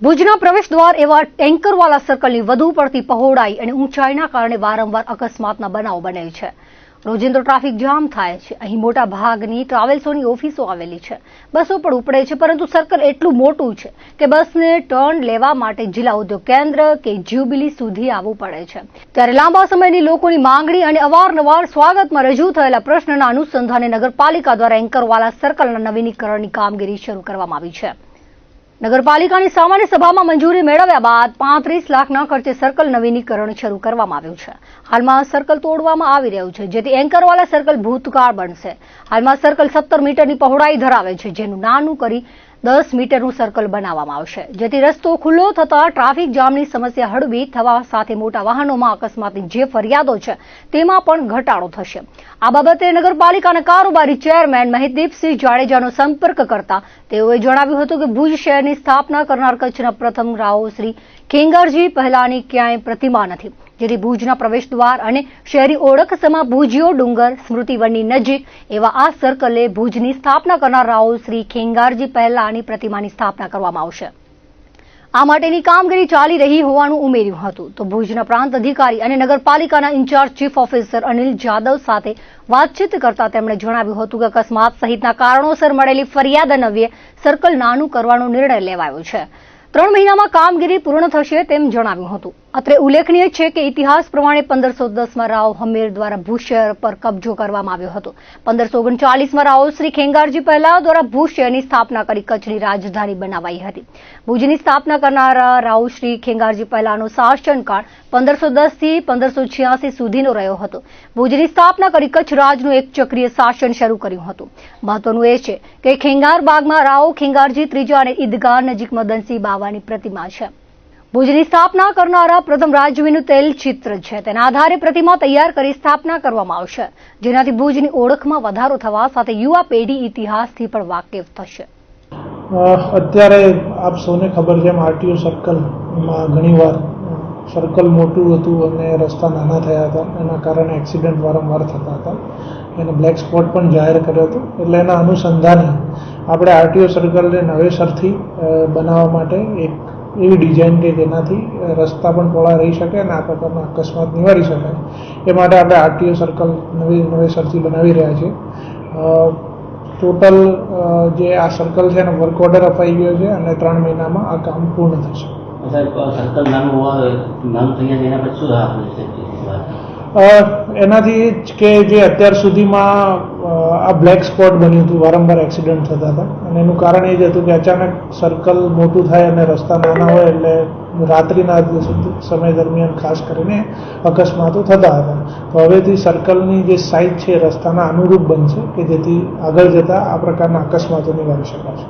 ભુજના પ્રવેશદ્વાર એવા ટેન્કરવાલા સર્કલની વધુ પડતી પહોળાઈ અને ઊંચાઈના કારણે વારંવાર અકસ્માતના બનાવો બને છે. રોજિંદો ટ્રાફિક જામ થાય છે. અહીં મોટા ભાગની ટ્રાવેલ્સોની ઓફિસો આવેલી છે. બસો પણ ઉપડે છે, પરંતુ સર્કલ એટલું મોટું છે કે બસને ટર્ન લેવા માટે જિલ્લા ઉદ્યોગ કેન્દ્ર કે જ્યુબિલી સુધી આવવું પડે છે. ત્યારે લાંબા સમયની લોકોની માંગણી અને અવારનવાર સ્વાગતમાં રજૂ થયેલા પ્રશ્નના અનુસંધાને નગરપાલિકા દ્વારા એન્કરવાલા સર્કલના નવીનીકરણની કામગીરી શરૂ કરવામાં આવી છે. નગરપાલિકાની સામાન્ય સભામાં મંજૂરી મેળવ્યા બાદ 35 લાખના ખર્ચે સર્કલ નવીનીકરણ શરૂ કરવામાં આવ્યું છે. હાલમાં સર્કલ તોડવામાં આવી રહ્યું છે, જેથી એન્કરવાલા સર્કલ ભૂતકાળ બનશે. હાલમાં સર્કલ 17 મીટરની પહોળાઈ ધરાવે છે, જેનું નાનું કરી 10 મીટરનું સર્કલ બનાવવામાં આવશે, જેથી રસ્તો ખુલ્લો થતા ટ્રાફિક જામની સમસ્યા હળવી થવા સાથે મોટા વાહનોમાં અકસ્માતની જે ફરિયાદો છે તેમાં પણ ઘટાડો થશે. આ બાબતે નગરપાલિકાના કારોબારી ચેરમેન મહિતદીપસિંહ જાડેજાનો સંપર્ક કરતા તેઓએ જણાવ્યું હતું કે ભુજ શહેરની સ્થાપના કરનાર કચ્છના પ્રથમ રાવ શ્રી ખેંગારજી પહેલાની ક્યાંય પ્રતિમા નથી, જેથી ભુજના પ્રવેશદ્વાર અને શહેરી ઓળખ સમા ભુજીયો ડુંગર સ્મૃતિવનની નજીક એવા આ સર્કલે ભુજની સ્થાપના કરનાર રાવ શ્રી ખેંગારજી પહેલાની પ્રતિમાની સ્થાપના કરવામાં આવશે. આ માટેની કામગીરી ચાલી રહી હોવાનું ઉમેર્યું હતું. તો ભુજના પ્રાંત અધિકારી અને નગરપાલિકાના incharge chief officer Anil Jadav સાથે વાતચીત કરતા તેમણે જણાવ્યું હતું કે અકસ્માત સહિતના કારણોસર મળેલી ફરિયાદ અન્વયે સર્કલ નાનું કરવાનો નિર્ણય લેવાયો છે. 3 મહિનામાં કામગીરી પૂર્ણ થશે તેમ જણાવ્યું હતું. અત્રે ઉલ્લેખનીય છે કે ઇતિહાસ પ્રમાણે 1510માં રાવ હમીર દ્વારા ભુજ શહેર પર કબજો કરવામાં આવ્યો હતો. 1539માં રાવ શ્રી ખેંગારજી પહેલા દ્વારા ભુજ શહેરની સ્થાપના કરી કચ્છની રાજધાની બનાવાઈ હતી. ભુજની સ્થાપના કરનારા રાવ શ્રી ખેંગારજી પહેલાનો શાસનકાળ 1510 થી 1586 સુધીનો રહ્યો હતો. ભુજની સ્થાપના કરી કચ્છ રાજનું એક ચક્રીય શાસન શરૂ કર્યું હતું. મહત્વનું એ છે કે ખેંગાર બાગમાં રાવ ખેંગારજી ત્રીજા અને ઈદગાહ નજીક મદનસિંહ બાવાની પ્રતિમા છે. ભુજની સ્થાપના કરનારા પ્રથમ રાજવીનું તૈલચિત્ર છે. તેના આધારે પ્રતિમા તૈયાર કરી સ્થાપના કરવામાં આવશે, જેનાથી ભુજની ઓળખમાં વધારો થવા સાથે યુવા પેઢી ઇતિહાસથી પણ વાકેફ થશે. અત્યારે આપ સૌને ખબર છે, આરટીઓ સર્કલમાં ઘણીવાર સર્કલ મોટું હતું અને રસ્તા નાના થયા હતા. એના કારણે એક્સિડન્ટ વારંવાર થતા હતા. એને બ્લેક સ્પોટ પણ જાહેર કર્યો હતો. એટલે એના અનુસંધાને આપણે આરટીઓ સર્કલને નવેસરથી બનાવવા માટે એક એવી ડિઝાઇન કે જેનાથી રસ્તા પણ પહોળા રહી શકે અને આ પ્રકારના અકસ્માત નિવારી શકાય, એ માટે આપણે આરટીઓ સર્કલ નવેસરથી બનાવી રહ્યા છીએ. ટોટલ જે આ સર્કલ છે એનો વર્ક ઓર્ડર અપાઈ ગયો છે અને 3 મહિનામાં આ કામ પૂર્ણ થશે. એનાથી જ કે જે અત્યાર સુધીમાં આ બ્લેક સ્પોટ બન્યું હતું, વારંવાર એક્સિડન્ટ થતા હતા અને એનું કારણ એ જ હતું કે અચાનક સર્કલ મોટું થાય અને રસ્તા નાના હોય એટલે રાત્રિના સમય દરમિયાન ખાસ કરીને અકસ્માતો થતા હતા. તો હવેથી સર્કલની જે સાઇઝ છે રસ્તાના અનુરૂપ બનશે કે જેથી આગળ જતા આ પ્રકારના અકસ્માતો નિવારી શકાશે.